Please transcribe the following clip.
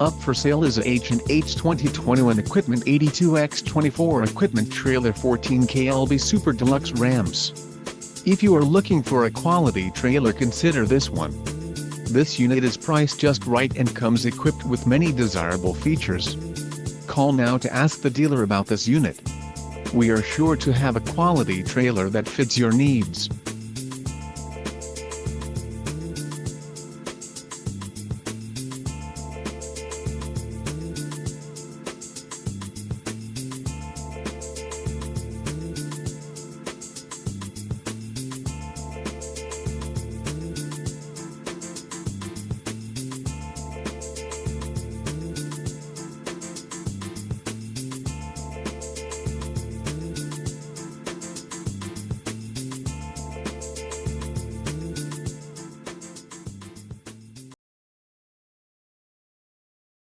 Up for sale is a H&H 2021 Equipment 82x24 Equipment Trailer 14K LB Super Deluxe Rams. If you are looking for a quality trailer, consider this one. This unit is priced just right and comes equipped with many desirable features. Call now to ask the dealer about this unit. We are sure to have a quality trailer that fits your needs.